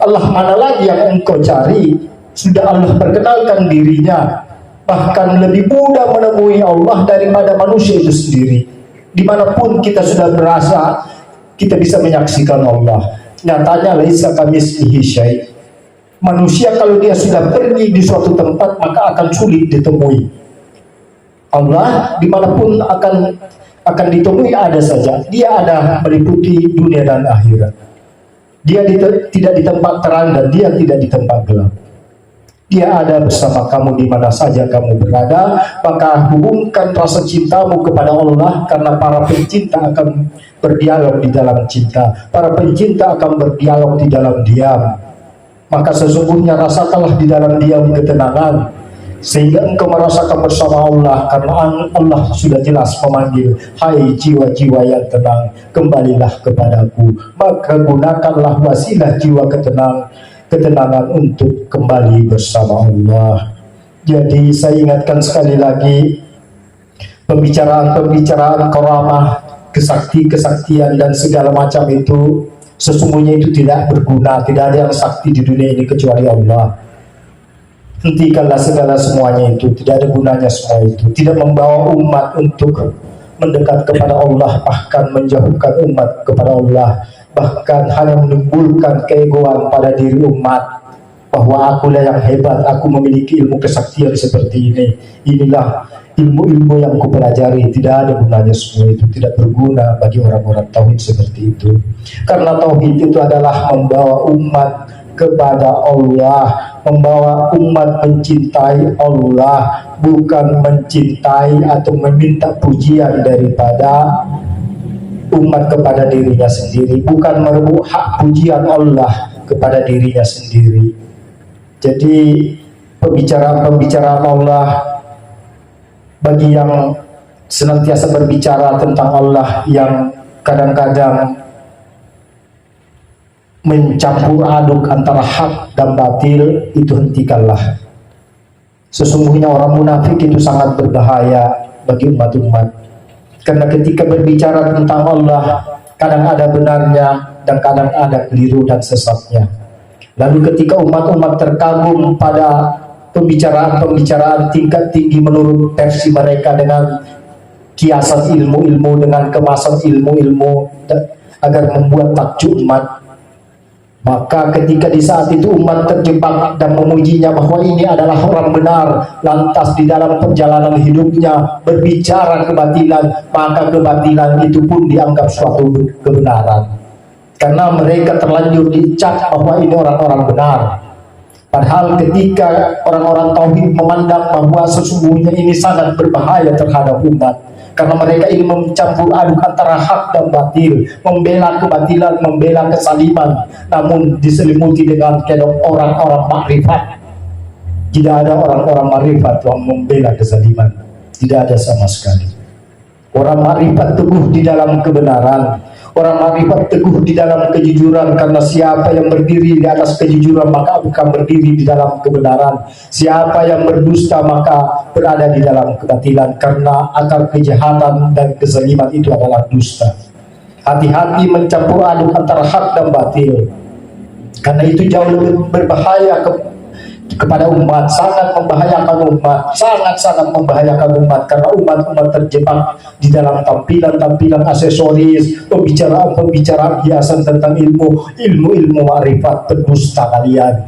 Allah mana lagi yang engkau cari? Sudah Allah perkenalkan dirinya. Bahkan lebih mudah menemui Allah daripada manusia itu sendiri. Dimanapun kita sudah berasa, kita bisa menyaksikan Allah. Nyatanya laisa kamitslihi syai'. Manusia kalau dia sudah pergi di suatu tempat, maka akan sulit ditemui. Allah dimanapun akan ditemui ada saja. Dia ada meliputi dunia dan akhirat. Dia tidak di tempat terang dan dia tidak di tempat gelap. Dia ada bersama kamu di mana saja kamu berada. Maka hubungkan rasa cintamu kepada Allah, karena para pencinta akan berdialog di dalam cinta. Para pencinta akan berdialog di dalam diam. Maka sesungguhnya rasakanlah di dalam diam ketenangan, sehingga engkau merasakan bersama Allah, karena Allah sudah jelas memanggil, hai jiwa-jiwa yang tenang, kembalilah kepadaku. Maka gunakanlah wasilah jiwa ketenangan untuk kembali bersama Allah. Jadi saya ingatkan sekali lagi, pembicaraan karamah, kesaktian dan segala macam itu sesungguhnya itu tidak berguna. Tidak ada yang sakti di dunia ini kecuali Allah. Hentikanlah segala semuanya itu, tidak ada gunanya semua itu. Tidak membawa umat untuk mendekat kepada Allah, bahkan menjauhkan umat kepada Allah. Bahkan hanya menimbulkan keegoan pada diri umat, bahwa akulah yang hebat, aku memiliki ilmu kesaktian seperti ini. Inilah ilmu-ilmu yang kupelajari. Tidak ada gunanya semua itu, tidak berguna bagi orang-orang tauhid seperti itu. Karena tauhid itu adalah membawa umat kepada Allah, membawa umat mencintai Allah, bukan mencintai atau meminta pujian daripada umat kepada dirinya sendiri, bukan merebut hak pujian Allah kepada dirinya sendiri. Jadi pembicaraan Allah bagi yang senantiasa berbicara tentang Allah, yang kadang-kadang mencampur aduk antara hak dan batil, itu hentikanlah. Sesungguhnya orang munafik itu sangat berbahaya bagi umat-umat, karena ketika berbicara tentang Allah, kadang ada benarnya dan kadang ada keliru dan sesatnya. Lalu ketika umat-umat terkagum pada pembicaraan tingkat tinggi menurut versi mereka, dengan kiasan ilmu-ilmu, dengan kemasan ilmu-ilmu agar membuat takjub umat, maka ketika di saat itu umat terjebak dan memujinya bahwa ini adalah orang benar, lantas di dalam perjalanan hidupnya berbicara kebatilan, maka kebatilan itu pun dianggap suatu kebenaran, karena mereka terlanjur dicap bahwa ini orang-orang benar. Padahal ketika orang-orang tauhid memandang bahwa sesungguhnya ini sangat berbahaya terhadap umat, karena mereka ingin mencampur aduk antara hak dan batil, membela kebatilan, membela kesaliman, namun diselimuti dengan kedok orang-orang makrifat. Tidak ada orang-orang makrifat yang membela kesaliman, tidak ada sama sekali. Orang makrifat teguh di dalam kebenaran, orang makrifat teguh di dalam kejujuran, karena siapa yang berdiri di atas kejujuran maka akan berdiri di dalam kebenaran. Siapa yang berdusta maka berada di dalam kebatilan, karena akar kejahatan dan kezaliman itu adalah dusta. Hati-hati mencampur aduk antara hak dan batil, karena itu jauh lebih berbahaya kepada umat, sangat membahayakan umat, sangat-sangat membahayakan umat, karena umat terjebak di dalam tampilan-tampilan aksesoris, pembicaraan hiasan tentang ilmu makrifat. Berdusta kalian,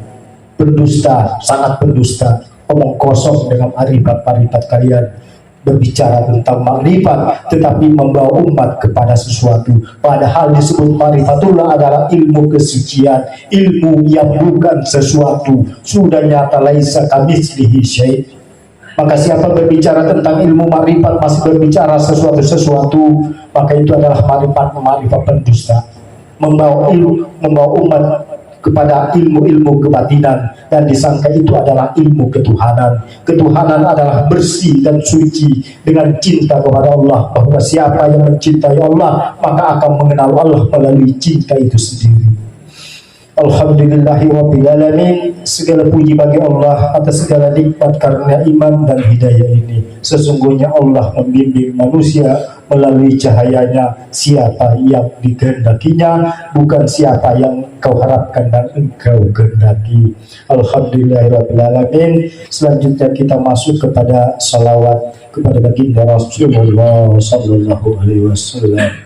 berdusta, sangat berdusta, omong kosong dengan makrifat kalian. Berbicara tentang makrifat tetapi membawa umat kepada sesuatu, padahal disebut makrifatullah adalah ilmu kesucian, ilmu yang bukan sesuatu, sudah nyata laisa kamitslihi syai'. Maka siapa berbicara tentang ilmu makrifat masih berbicara sesuatu, maka itu adalah makrifat pendusta, membawa umat kepada ilmu-ilmu kebatinan, dan disangka itu adalah ilmu ketuhanan. Ketuhanan adalah bersih dan suci dengan cinta kepada Allah, bahwa siapa yang mencintai Allah maka akan mengenal Allah melalui cinta itu sendiri. Alhamdulillahirrabbilalamin. Segala puji bagi Allah atas segala nikmat karena iman dan hidayah ini. Sesungguhnya Allah membimbing manusia melalui cahayanya. Siapa yang dikehendakinya, bukan siapa yang kau harapkan dan engkau kehendaki. Alhamdulillahirrabbilalamin. Selanjutnya kita masuk kepada salawat kepada baginda Rasulullah sallallahu alaihi wasallam.